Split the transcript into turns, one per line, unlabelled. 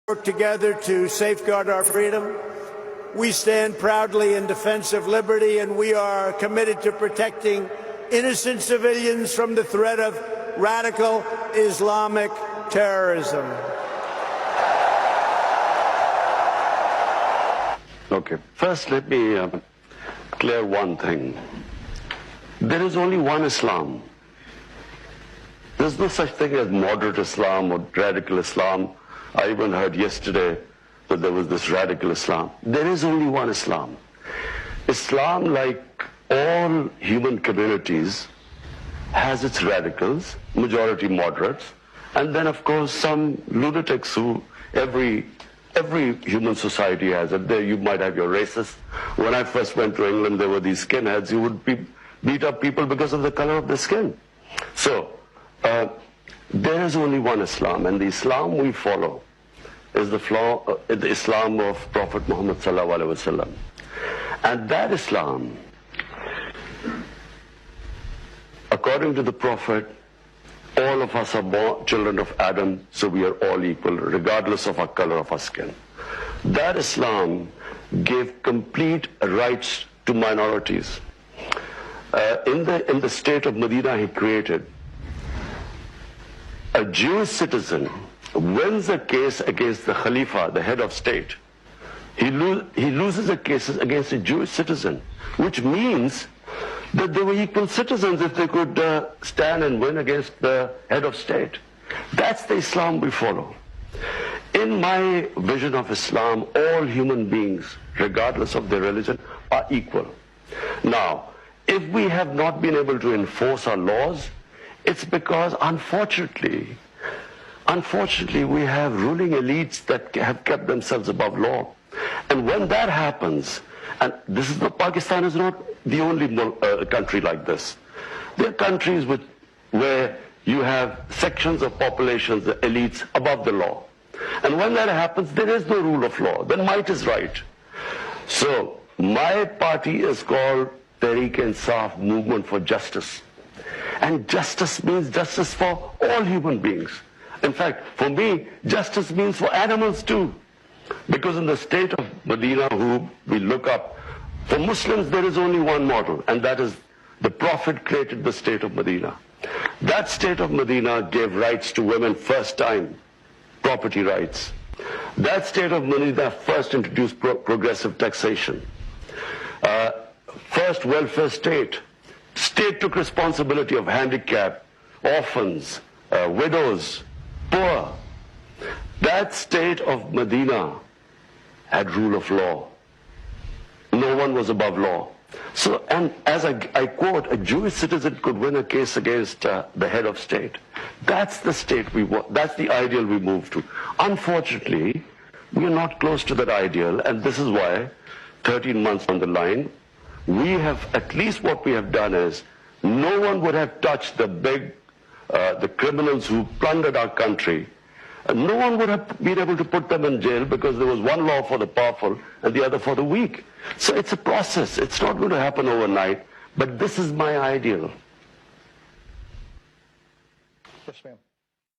work together to safeguard our freedom. We stand proudly in defense of liberty, and we are committed to protecting innocent civilians from the threat of radical Islamic terrorism.
Okay, first let me clear one thing. There is only one Islam. There's no such thing as moderate Islam or radical Islam. I even heard yesterday that there was this radical Islam. There is only one Islam. Islam, like all human communities, has its radicals, majority moderates, and then of course some lunatics who every human society has it. There you might have your racists. When I first went to England, there were these skinheads who would beat up people because of the color of their skin. So there is only one Islam, and the Islam we follow is the Islam of Prophet Muhammad sallallahu alaihi wasallam. And that Islam, according to the Prophet, all of us are born children of Adam, so we are all equal, regardless of our color of our skin. That Islam gave complete rights to minorities. In the state of Medina he created, a Jewish citizen wins a case against the Khalifa, the head of state. He loses a case against a Jewish citizen, which means that they were equal citizens if they could stand and win against the head of state. That's the Islam we follow. In my vision of Islam, all human beings, regardless of their religion, are equal. Now, if we have not been able to enforce our laws, it's because, unfortunately, we have ruling elites that have kept themselves above law. And when that happens, and Pakistan is not the only country like this. There are countries where you have sections of populations, the elites, above the law. And when that happens, there is no rule of law. Then might is right. So my party is called Tehreek-e-Insaf, Movement for Justice. And justice means justice for all human beings. In fact, for me, justice means for animals too. Because in the state of Medina, who we look up, for Muslims there is only one model, and that is the Prophet created the state of Medina. That state of Medina gave rights to women first time, property rights. That state of Medina first introduced progressive taxation. First welfare state. State took responsibility of handicapped, orphans, widows, poor. That state of Medina had rule of law. No one was above law. So, and as I quote, a Jewish citizen could win a case against the head of state. That's the state we want. That's the ideal we move to. Unfortunately, we are not close to that ideal, and this is why 13 months on the line, we have, at least what we have done is, no one would have touched the criminals who plundered our country. No one would have been able to put them in jail because there was one law for the powerful and the other for the weak. So it's a process. It's not going to happen overnight, but this is my ideal.
Yes, ma'am.